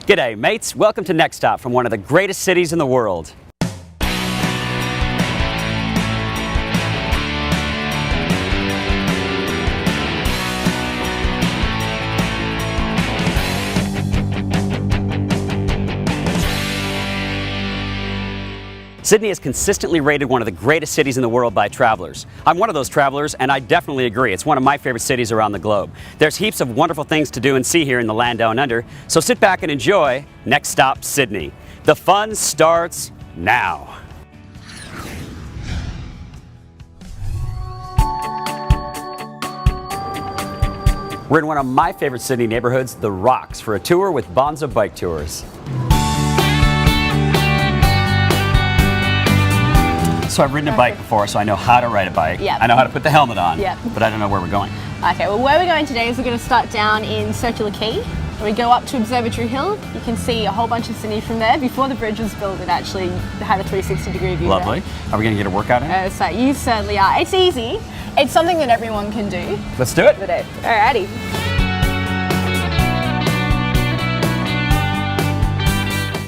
G'day mates, welcome to Next Stop from one of the greatest cities in the world. Sydney is consistently rated one of the greatest cities in the world by travelers. I'm one of those travelers, and I definitely agree. It's one of my favorite cities around the globe. There's heaps of wonderful things to do and see here in the land down under, so sit back and enjoy Next Stop Sydney. The fun starts now. We're in one of my favorite Sydney neighborhoods, The Rocks, for a tour with Bonza Bike Tours. So I've ridden a bike before, so I know how to ride a bike. Yep. I know how to put the helmet on, Yep. but I don't know where we're going. Okay, well where we're going today is we're going to start down in Circular Quay. We go up to Observatory Hill. You can see a whole bunch of Sydney from there. Before the bridge was built, it actually had a 360-degree view. Lovely. There. Are we going to get a workout in? So you certainly are. It's easy. It's something that everyone can do. Let's do it. Alrighty.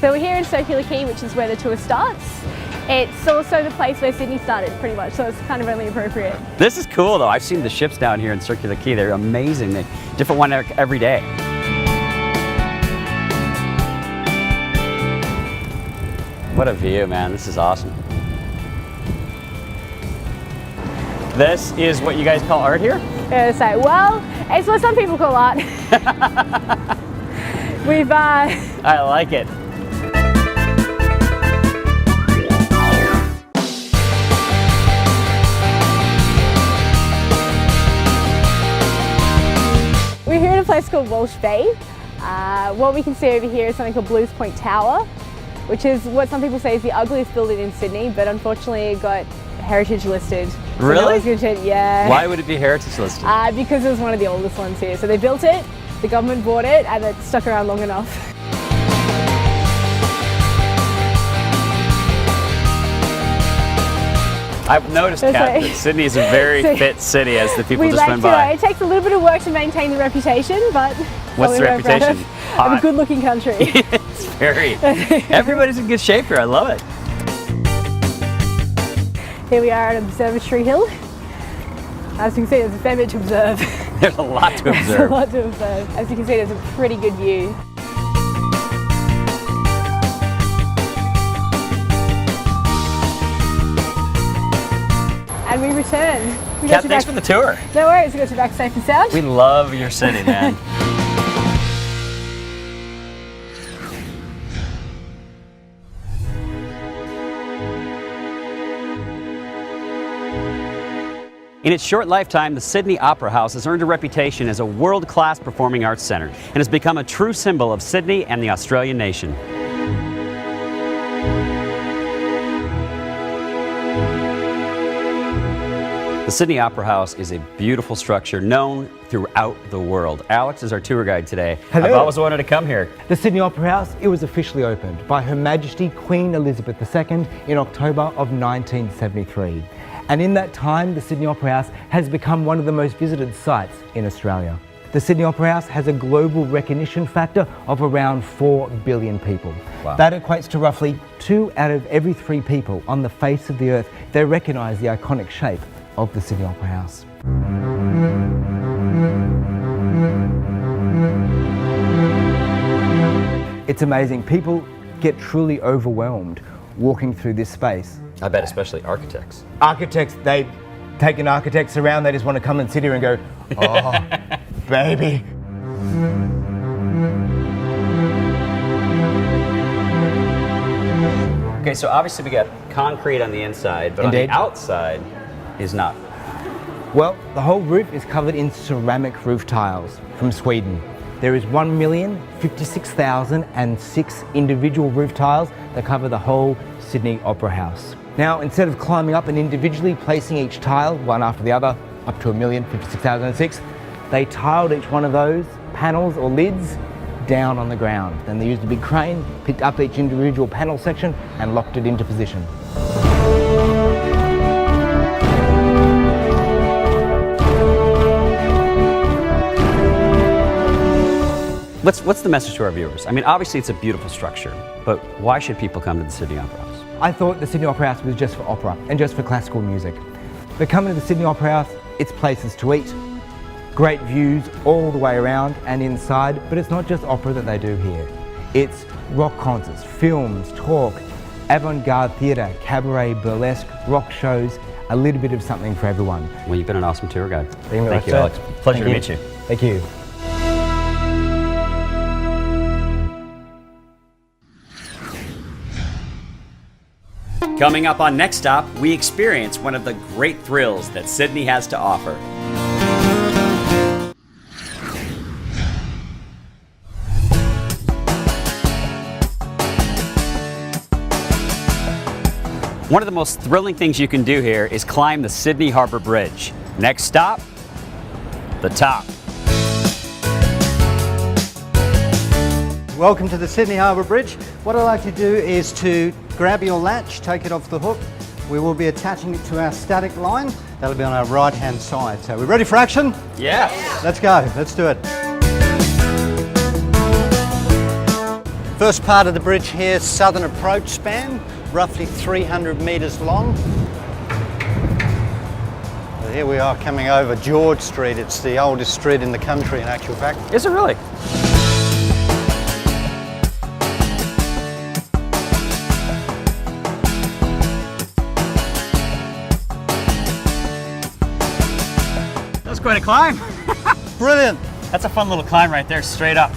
So we're here in Circular Quay, which is where the tour starts. It's also the place where Sydney started, pretty much, so it's kind of only appropriate. This is cool, though. I've seen the ships down here in Circular Quay. They're amazing. They're different one every day. What a view, man. This is awesome. This is what you guys call art here? So, well, it's what some people call art. I like it. We're here in a place called Walsh Bay. What we can see over here is something called Blues Point Tower, which is what some people say is the ugliest building in Sydney, but unfortunately it got heritage listed. So really? Yeah. Why would it be heritage listed? Because it was one of the oldest ones here. So they built it, the government bought it, and it stuck around long enough. I've noticed, Kat, that Sydney is a very fit city as the people just went by. It takes a little bit of work to maintain the reputation, but... What's the reputation? Of a good-looking country. It's very... Everybody's in good shape here. I love it. Here we are at Observatory Hill. As you can see, there's a fair bit to observe. There's a lot to observe. There's a lot to observe. As you can see, there's a pretty good view. And we return. Kat, thanks for the tour. No worries, we got you back safe and sound. We love your city, man. In its short lifetime, the Sydney Opera House has earned a reputation as a world-class performing arts centre and has become a true symbol of Sydney and the Australian nation. The Sydney Opera House is a beautiful structure known throughout the world. Alex is our tour guide today. Hello. I've always wanted to come here. The Sydney Opera House, it was officially opened by Her Majesty Queen Elizabeth II in October of 1973. And in that time, the Sydney Opera House has become one of the most visited sites in Australia. The Sydney Opera House has a global recognition factor of around 4 billion people. Wow. That equates to roughly 2 out of every 3 people on the face of the earth. They recognise the iconic shape of the Sydney Opera House. It's amazing. People get truly overwhelmed walking through this space. I bet especially architects. Architects, they take an architects around, they just want to come and sit here and go, oh, baby. Okay, so obviously we got concrete on the inside, but Indeed. on the outside is not. Well, the whole roof is covered in ceramic roof tiles from Sweden. There is 1,056,006 individual roof tiles that cover the whole Sydney Opera House. Now, instead of climbing up and individually placing each tile, one after the other, up to 1,056,006, they tiled each one of those panels or lids down on the ground. Then they used a big crane, picked up each individual panel section and locked it into position. What's the message to our viewers? I mean, obviously it's a beautiful structure, but why should people come to the Sydney Opera House? I thought the Sydney Opera House was just for opera and just for classical music. But coming to the Sydney Opera House, it's places to eat, great views all the way around and inside, but it's not just opera that they do here. It's rock concerts, films, talk, avant-garde theatre, cabaret, burlesque, rock shows, a little bit of something for everyone. Well, you've been an awesome tour guide. Thank you, Alex. Pleasure to meet you. Thank you. Coming up on Next Stop, we experience one of the great thrills that Sydney has to offer. One of the most thrilling things you can do here is climb the Sydney Harbour Bridge. Next stop, the top. Welcome to the Sydney Harbour Bridge. What I'd like to do is to grab your latch, take it off the hook. We will be attaching it to our static line. That'll be on our right-hand side. So we're ready for action? Yes. Let's go, let's do it. First part of the bridge here, southern approach span, roughly 300 metres long. So here we are coming over George Street. It's the oldest street in the country in actual fact. Is it really? That's quite a climb. Brilliant. That's a fun little climb right there, straight up.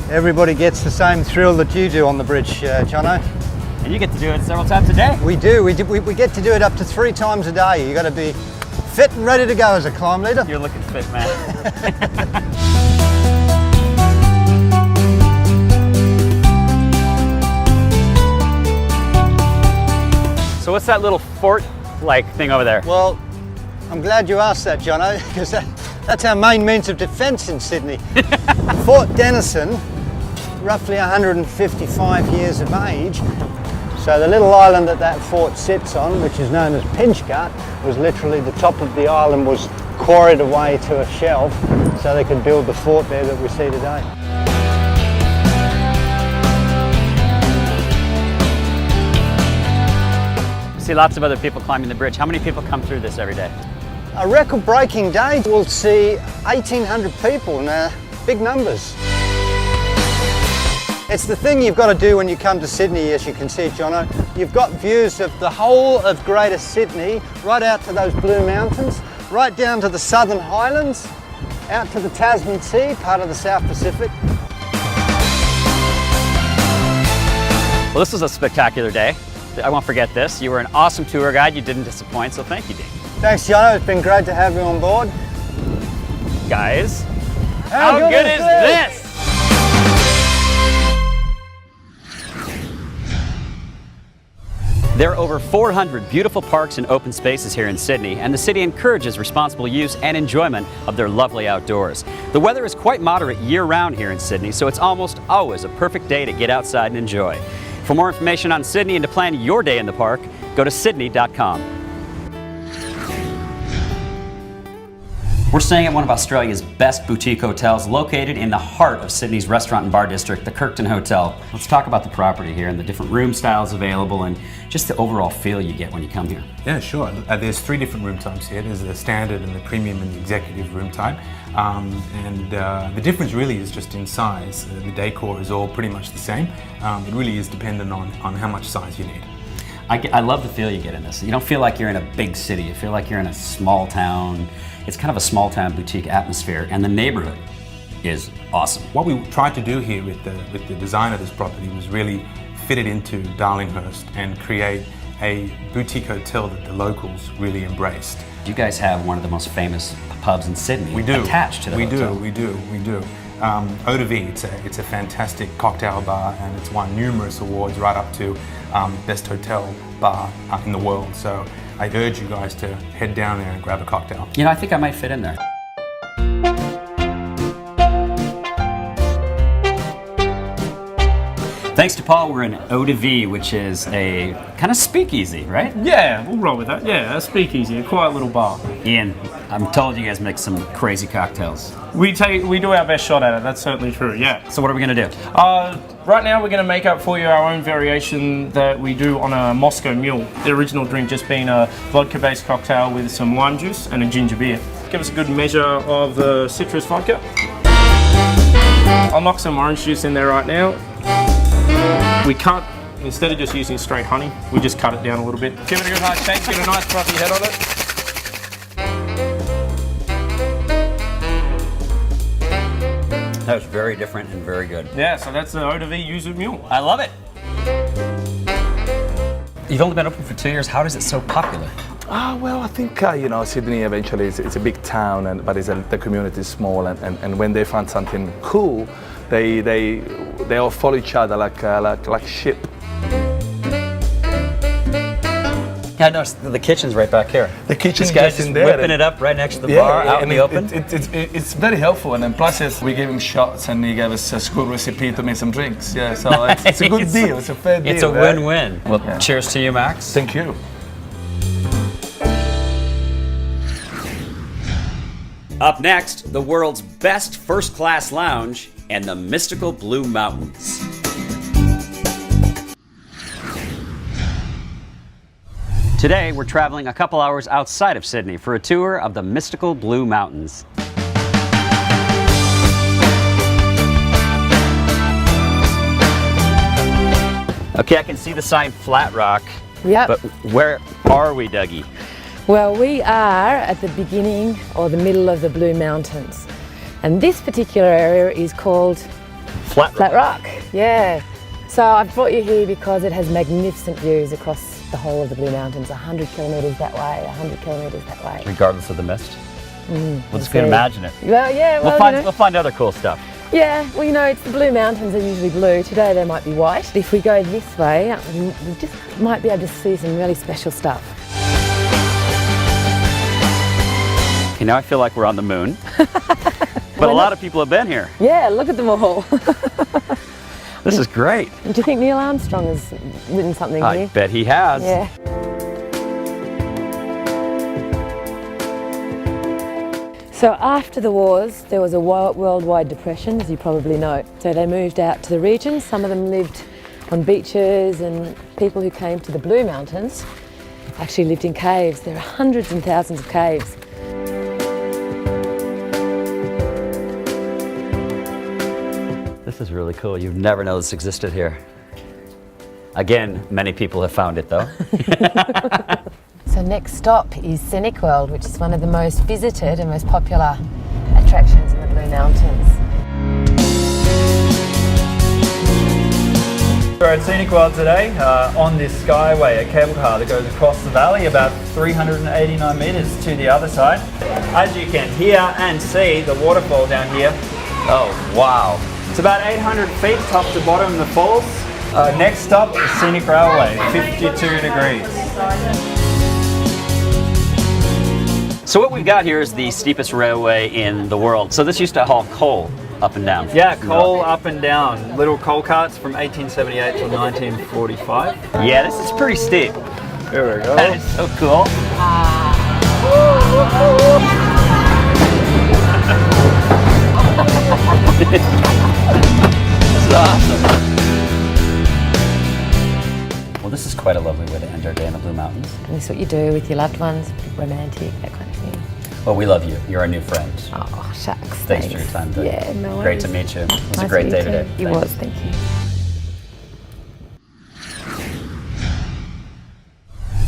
Everybody gets the same thrill that you do on the bridge, Jono. And you get to do it several times a day. We do. We get to do it up to 3 times a day. You got to be fit and ready to go as a climb leader. You're looking fit, man. So what's that little fort-like thing over there? Well, I'm glad you asked that, Jono, because that's our main means of defence in Sydney. Fort Denison, roughly 155 years of age. So the little island that fort sits on, which is known as Pinchgut, was literally the top of the island was quarried away to a shelf so they could build the fort there that we see today. I see lots of other people climbing the bridge. How many people come through this every day? A record-breaking day will see 1,800 people, and big numbers. It's the thing you've got to do when you come to Sydney, as you can see, Jono. You've got views of the whole of Greater Sydney, right out to those Blue Mountains, right down to the Southern Highlands, out to the Tasman Sea, part of the South Pacific. Well, this was a spectacular day. I won't forget this. You were an awesome tour guide. You didn't disappoint, so thank you, Dean. Thanks, Jono. It's been great to have you on board. Guys, how good is this? There are over 400 beautiful parks and open spaces here in Sydney, and the city encourages responsible use and enjoyment of their lovely outdoors. The weather is quite moderate year-round here in Sydney, so it's almost always a perfect day to get outside and enjoy. For more information on Sydney and to plan your day in the park, go to sydney.com. We're staying at one of Australia's best boutique hotels located in the heart of Sydney's restaurant and bar district, the Kirkton Hotel. Let's talk about the property here and the different room styles available and just the overall feel you get when you come here. Yeah, sure. There's 3 different room types here. There's the standard and the premium and the executive room type. The difference really is just in size. The decor is all pretty much the same. It really is dependent on how much size you need. I love the feel you get in this. You don't feel like you're in a big city. You feel like you're in a small town. It's kind of a small town boutique atmosphere, and the neighborhood is awesome. What we tried to do here with the design of this property was really fit it into Darlinghurst and create a boutique hotel that the locals really embraced. You guys have one of the most famous pubs in Sydney. We do. Attached to the hotel. We do. Eau de Vie, it's a fantastic cocktail bar, and it's won numerous awards right up to best hotel bar in the world. So I urge you guys to head down there and grab a cocktail. You know, I think I might fit in there. Thanks to Paul, we're in Eau de Vie, which is a kind of speakeasy, right? Yeah, we'll roll with that. Yeah, a speakeasy, a quiet little bar. Ian, I'm told you guys make some crazy cocktails. We do our best shot at it. That's certainly true. Yeah. So what are we gonna do? Right now we're going to make up for you our own variation that we do on a Moscow Mule. The original drink just being a vodka-based cocktail with some lime juice and a ginger beer. Give us a good measure of the citrus vodka. I'll knock some orange juice in there right now. We cut, instead of just using straight honey, we just cut it down a little bit. Give it a good hard shake, get a nice fluffy head on it. That was very different and very good. Yeah, so that's the Eau de Vie Yuzu Mule. I love it. You've only been open for 2 years. How is it so popular? Well, I think, Sydney eventually is a big town, but the community is small, and when they find something cool, they all follow each other like sheep. Yeah, I noticed the kitchen's right back here. The kitchen This guy's just just in there. whipping it up right next to the bar, out in the open. It's very helpful, and then plus we gave him shots, and he gave us a good recipe to make some drinks. Yeah, so it's a good deal. It's a fair deal. It's a right? win-win. Well, Yeah. cheers to you, Max. Thank you. Up next, the world's best first-class lounge and the mystical Blue Mountains. Today, we're traveling a couple hours outside of Sydney for a tour of the mystical Blue Mountains. Okay, I can see the sign Flat Rock, Yep. but where are we, Duggie? Well, we are at the beginning or the middle of the Blue Mountains. And this particular area is called Flat Rock. Yeah. So I've brought you here because it has magnificent views across the whole of the Blue Mountains, 100 kilometres that way, 100 kilometres that way. Regardless of the mist? We'll just see. imagine it. Well, yeah, well, We'll find other cool stuff. yeah, well, it's the Blue Mountains are usually blue. Today they might be white. If we go this way, we just might be able to see some really special stuff. Okay, now I feel like we're on the moon. But a lot of people have been here. Yeah, look at them all. This is great. Do you think Neil Armstrong has written something I here? bet he has. Yeah. So after the wars, there was a worldwide depression, as you probably know. So they moved out to the regions. Some of them lived on beaches, and people who came to the Blue Mountains actually lived in caves. There are hundreds and thousands of caves. This is really cool. You've never known this existed here. Again, many people have found it though. So next stop is Scenic World, which is one of the most visited and most popular attractions in the Blue Mountains. We're at Scenic World today on this skyway, a cable car that goes across the valley about 389 metres to the other side. As you can hear and see, the waterfall down here, Oh, wow. it's about 800 feet top to bottom in the falls. Next stop is Scenic Railway, 52 degrees. So what we've got here is the steepest railway in the world. So this used to haul coal up and down. Yeah, coal up and down. Little coal carts from 1878 to 1945. Yeah, this is pretty steep. There we go. That is so cool. This is awesome. Well, this is quite a lovely way to end our day in the Blue Mountains. And this is what you do with your loved ones, romantic, that kind of thing. Well, we love you. You're our new friend. Oh, shucks. Thanks for your time, Doug. Yeah, no Great worries. to meet you. It was a Nice great to day meet you today. too. It Thanks. was, thank you.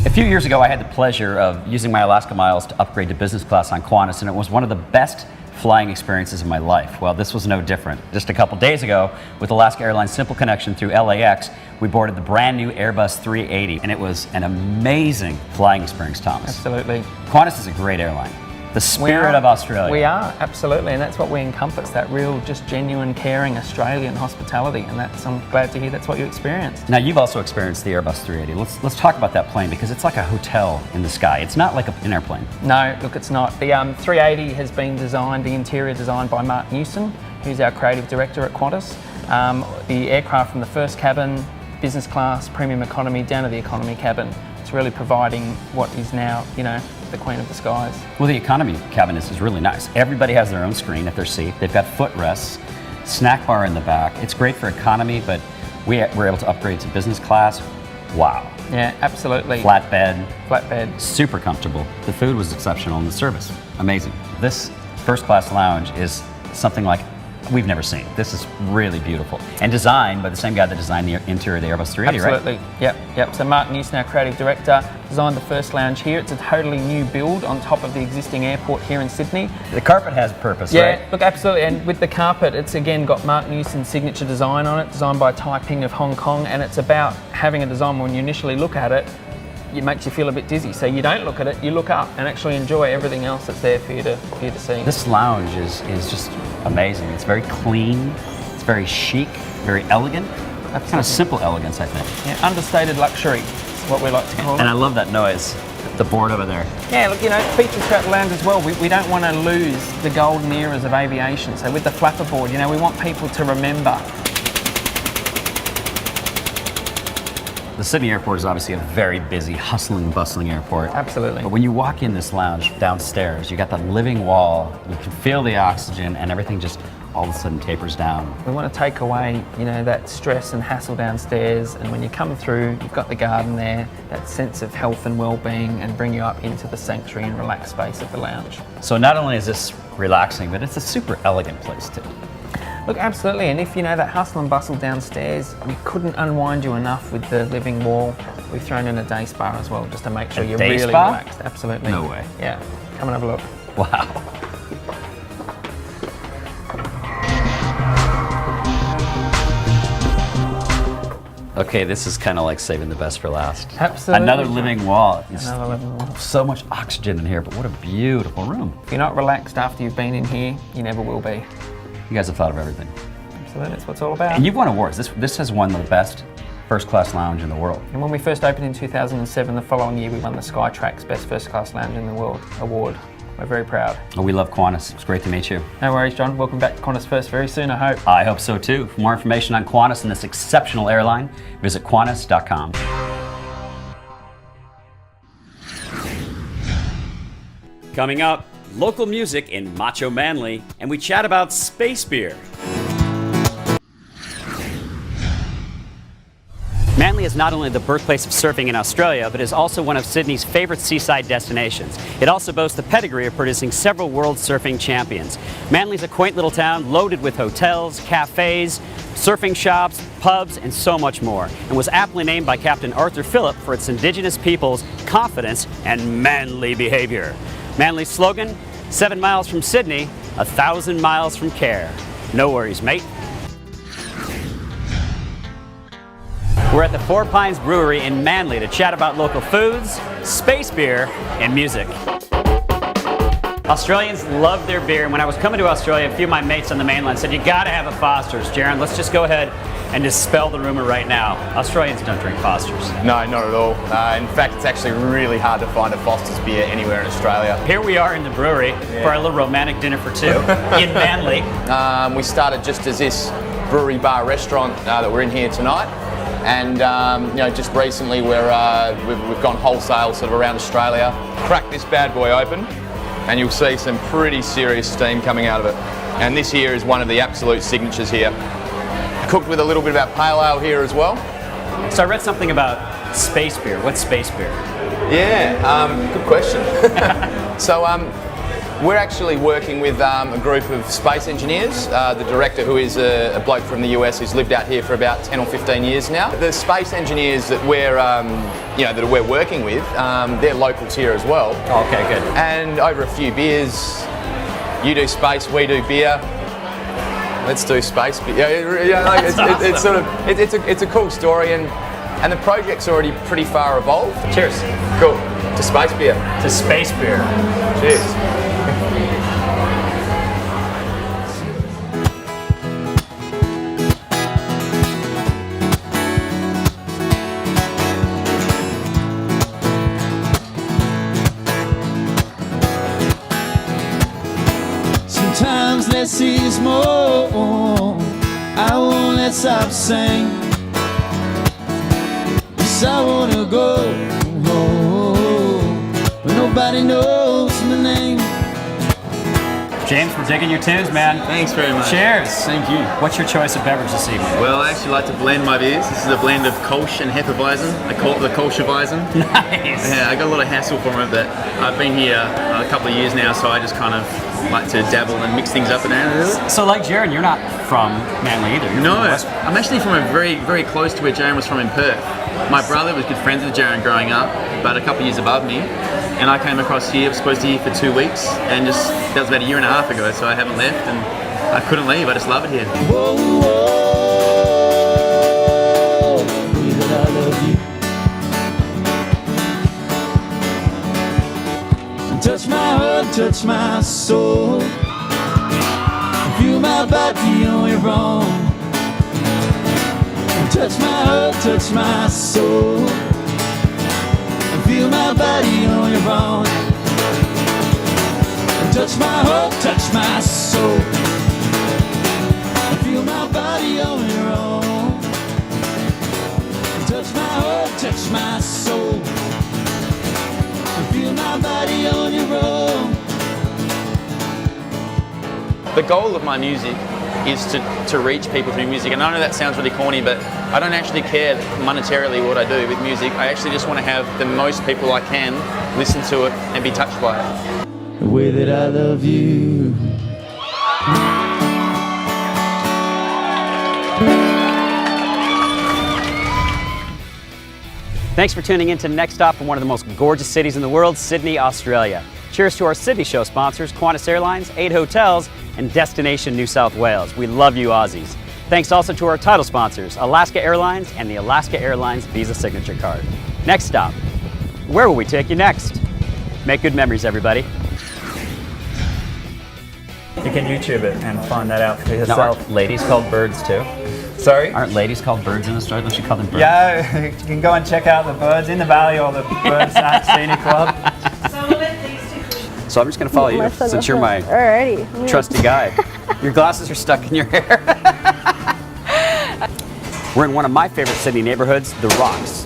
A few years ago, I had the pleasure of using my Alaska miles to upgrade to business class on Qantas, and it was one of the best flying experiences of my life. Well, this was no different. Just a couple days ago, with Alaska Airlines Simple Connection through LAX, we boarded the brand new Airbus 380, and it was an amazing flying experience, Thomas. Absolutely. Qantas is a great airline. The spirit of Australia. We are, absolutely, and that's what we encompass, that real, just genuine, caring Australian hospitality, and I'm glad to hear that's what you experienced. Now, you've also experienced the Airbus 380. Let's talk about that plane, because it's like a hotel in the sky. It's not like an airplane. No, look, it's not. The 380 has been designed, the interior designed by Mark Newson, who's our creative director at Qantas. The aircraft from the first cabin, business class, premium economy, down to the economy cabin. It's really providing what is now, you know, the queen of the skies. Well, the economy cabin is really nice. Everybody has their own screen at their seat. They've got footrests, snack bar in the back. It's great for economy, but we're able to upgrade to business class. Wow. Yeah, absolutely. Flatbed. Super comfortable. The food was exceptional and the service, amazing. This first class lounge is something like we've never seen. This is really beautiful. And designed by the same guy that designed the interior of the Airbus 380, Absolutely. right? Yep. So Mark Newson, our creative director, designed the first lounge here. It's a totally new build on top of the existing airport here in Sydney. The carpet has purpose, right? Yeah, look, absolutely. And with the carpet, it's again got Mark Newson's signature design on it, designed by Tai Ping of Hong Kong. And it's about having a design when you initially look at it, it makes you feel a bit dizzy. So you don't look at it, you look up and actually enjoy everything else that's there for you to see. This lounge is just amazing. It's very clean, it's very chic, very elegant. Kind of simple elegance, I think. Yeah, understated luxury is what we like to call it. And I love that noise, the board over there. Yeah, look, you know, features throughout the lounge as well. We don't want to lose the golden eras of aviation. So with the flapper board, you know, we want people to remember. The Sydney airport is obviously a very busy, hustling, bustling airport. Absolutely. But when you walk in this lounge downstairs, you got that living wall, you can feel the oxygen, and everything just all of a sudden tapers down. We want to take away, you know, that stress and hassle downstairs, and when you come through, you've got the garden there, that sense of health and well-being, and bring you up into the sanctuary and relaxed space of the lounge. So not only is this relaxing, but it's a super elegant place too. Look, absolutely, and if you know that hustle and bustle downstairs, we couldn't unwind you enough with the living wall. We've thrown in a day spa as well, just to make sure you're really relaxed. Absolutely. No way. Yeah, come and have a look. Wow. Okay, this is kind of like saving the best for last. Absolutely. Another living wall. Another living wall. So much oxygen in here, but what a beautiful room. If you're not relaxed after you've been in here, you never will be. You guys have thought of everything. Absolutely, that's what it's all about. And you've won awards. This has won the best first-class lounge in the world. And when we first opened in 2007, the following year we won the Skytrax Best First Class Lounge in the World award. We're very proud. Oh, we love Qantas. It's great to meet you. No worries, John. Welcome back to Qantas First very soon, I hope. I hope so too. For more information on Qantas and this exceptional airline, visit Qantas.com. Coming up, local music in Macho Manly, and we chat about space beer. Manly is not only the birthplace of surfing in Australia, but is also one of Sydney's favorite seaside destinations. It also boasts the pedigree of producing several world surfing champions. Manly's a quaint little town loaded with hotels, cafes, surfing shops, pubs, and so much more, and was aptly named by Captain Arthur Phillip for its indigenous people's confidence and manly behavior. Manly's slogan, 7 miles from Sydney, 1,000 miles from care. No worries, mate. We're at the Four Pines Brewery in Manly to chat about local foods, space beer, and music. Australians love their beer, and when I was coming to Australia, a few of my mates on the mainland said, you gotta have a Foster's. Jaron, let's just go ahead and dispel the rumor right now. Australians don't drink Foster's. No, not at all. In fact, it's actually really hard to find a Foster's beer anywhere in Australia. Here we are in the brewery for our little romantic dinner for two in Manly. We started just as this brewery bar restaurant that we're in here tonight. And you know, just recently we've gone wholesale sort of around Australia. Crack this bad boy open and you'll see some pretty serious steam coming out of it. And this here is one of the absolute signatures here. Cooked with a little bit of our pale ale here as well. So I read something about space beer. What's space beer? Yeah, good question. So we're actually working with a group of space engineers. The director, who is a bloke from the US who's lived out here for about 10 or 15 years now. The space engineers that we're working with, they're locals here as well. Oh, okay, good. And over a few beers, you do space, we do beer. Let's do space beer. It's a cool story, and the project's already pretty far evolved. Cheers. Cool. To space beer. To space beer. Cheers. Sometimes less is more. I won't let yes, I've sang. Yes, I wanna go home, but nobody knows my name. James, we're digging your tunes, man. Thanks very much. Cheers. Thank you. What's your choice of beverage this evening? Well, I actually like to blend my beers. This is a blend of Kolsch and Hefeweizen. I call it the Kolscheweizen. Nice. Yeah, I got a lot of hassle from it, but I've been here a couple of years now, so I just kind of like to dabble and mix things up and down. So like Jaron, you're not from Manly either. You're No, from West- I'm actually from a very close to where Jaron was from in Perth. My brother was good friends with Jaron growing up, but a couple of years above me. And I came across here, I was supposed to be here for 2 weeks, and just, that was about a year and a half ago, so I haven't left, and I couldn't leave, I just love it here. Whoa, whoa, way that I love you. Touch my heart, touch my soul. Feel my body on your own. Touch my heart, touch my soul. Feel my body on your own. Touch my heart, touch my soul. Feel my body on your own. Touch my heart, touch my soul. Feel my body on your own. The goal of my music is to reach people through music, and I know that sounds really corny, but I don't actually care monetarily what I do with music. I actually just want to have the most people I can listen to it and be touched by it. The way that I love you. Thanks for tuning in to Next Stop from one of the most gorgeous cities in the world, Sydney, Australia. Cheers to our Sydney show sponsors, Qantas Airlines, 8 hotels, and Destination New South Wales. We love you Aussies. Thanks also to our title sponsors, Alaska Airlines and the Alaska Airlines Visa Signature Card. Next stop, where will we take you next? Make good memories, everybody. You can YouTube it and find that out for Now, yourself. aren't ladies called birds too? Sorry? Aren't ladies called birds in Australia? Don't you call them birds? Yeah, you can go and check out the birds in the valley or the birds at Scenic World. So I'm just going to follow you since you're my Alrighty. trusty guide. Your glasses are stuck in your hair. We're in one of my favorite Sydney neighborhoods, The Rocks.